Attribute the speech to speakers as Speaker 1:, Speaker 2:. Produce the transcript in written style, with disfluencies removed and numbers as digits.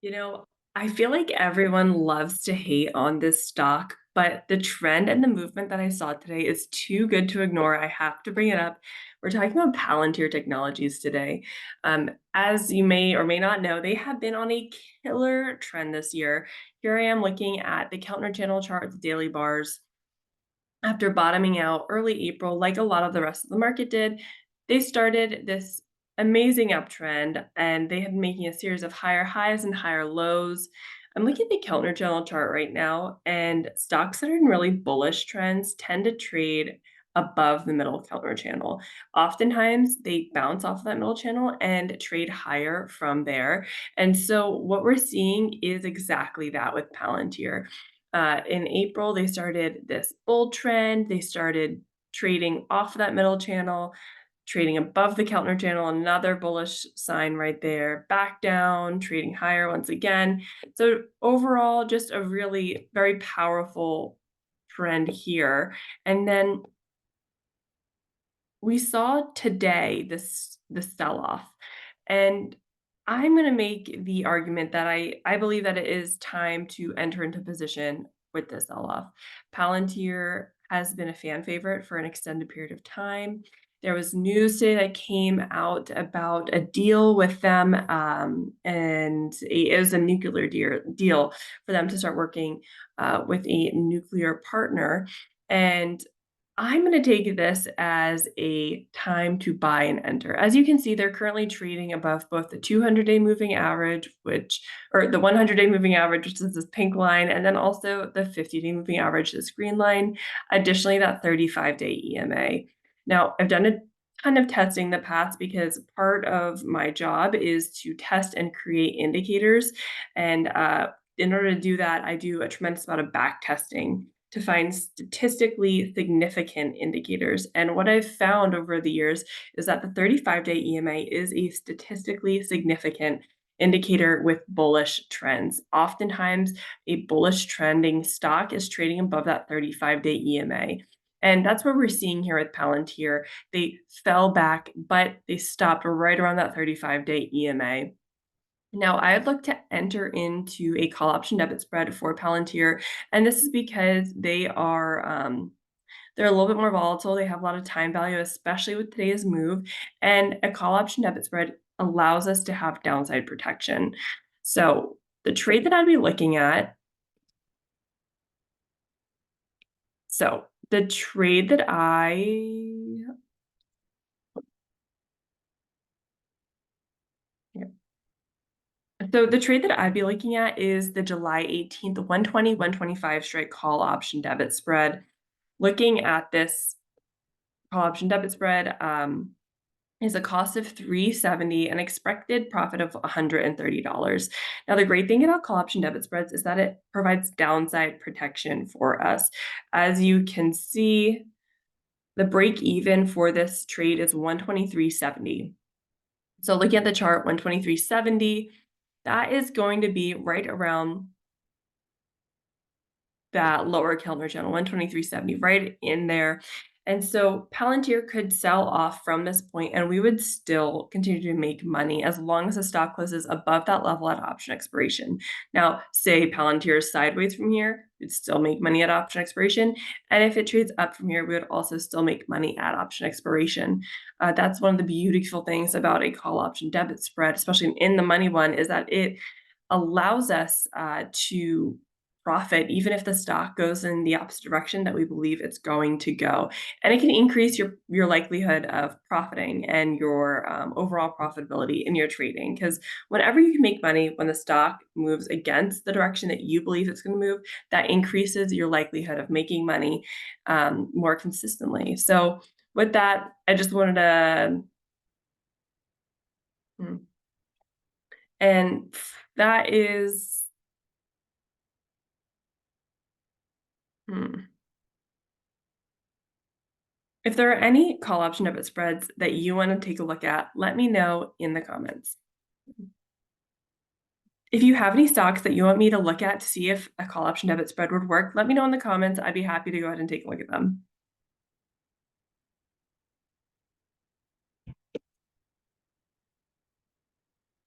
Speaker 1: You know, I feel like everyone loves to hate on this stock, but the trend and the movement that I saw today is too good to ignore. I have to bring it up. We're talking about Palantir Technologies today. As you may or may not know, they have been on a killer trend this year. Here I am looking at the counter channel chart, the daily bars. After bottoming out early April, like a lot of the rest of the market did, they started this amazing uptrend and they have been making a series of higher highs and higher lows. I'm looking at the counter channel chart right now, and stocks that are in really bullish trends tend to trade above the middle counter channel. Oftentimes, they bounce off of that middle channel and trade higher from there. And so, what we're seeing is exactly that with Palantir. In April, they started this bull trend. They started trading off of that middle channel, trading above the Keltner channel, another bullish sign right there, back down, trading higher once again. So overall, just a really very powerful trend here. And then we saw today this sell-off, and I'm gonna make the argument that I believe that it is time to enter into position with this sell-off. Palantir has been a fan favorite for an extended period of time. There was news today that came out about a deal with them, and it was a nuclear deal for them to start working with a nuclear partner. And I'm going to take this as a time to buy and enter. As you can see, they're currently trading above both the 200-day moving average, or the 100-day moving average, which is this pink line, and then also the 50-day moving average, this green line. Additionally, that 35-day EMA. Now, I've done a ton of testing in the past because part of my job is to test and create indicators. And in order to do that, I do a tremendous amount of back testing to find statistically significant indicators. And what I've found over the years is that the 35-day EMA is a statistically significant indicator with bullish trends. Oftentimes, a bullish trending stock is trading above that 35-day EMA. And that's what we're seeing here with Palantir. They fell back, but they stopped right around that 35-day EMA. Now, I'd look to enter into a call option debit spread for Palantir, and this is because they're a little bit more volatile. They have a lot of time value, especially with today's move, and a call option debit spread allows us to have downside protection. So the trade that I'd be looking at, so the trade that yeah. So the trade that I'd be looking at is the July 18th, 120, 125 strike call option debit spread. Looking at this call option debit spread, is a cost of $370, an expected profit of $130. Now, the great thing about call option debit spreads is that it provides downside protection for us. As you can see, the break even for this trade is 123.70. So looking at the chart, 123.70, that is going to be right around that lower Kellner channel, 123.70, right in there. And so Palantir could sell off from this point, and we would still continue to make money as long as the stock closes above that level at option expiration. Now, say Palantir is sideways from here, we'd still make money at option expiration. And if it trades up from here, we would also still make money at option expiration. That's one of the beautiful things about a call option debit spread, especially in the money one, is that it allows us to profit even if the stock goes in the opposite direction that we believe it's going to go. And it can increase your likelihood of profiting and your overall profitability in your trading, because whenever you can make money when the stock moves against the direction that you believe it's going to move, that increases your likelihood of making money more consistently. So with that, I just wanted to and that is hmm. If there are any call option debit spreads that you want to take a look at, let me know in the comments. If you have any stocks that you want me to look at to see if a call option debit spread would work, let me know in the comments. I'd be happy to go ahead and take a look at them.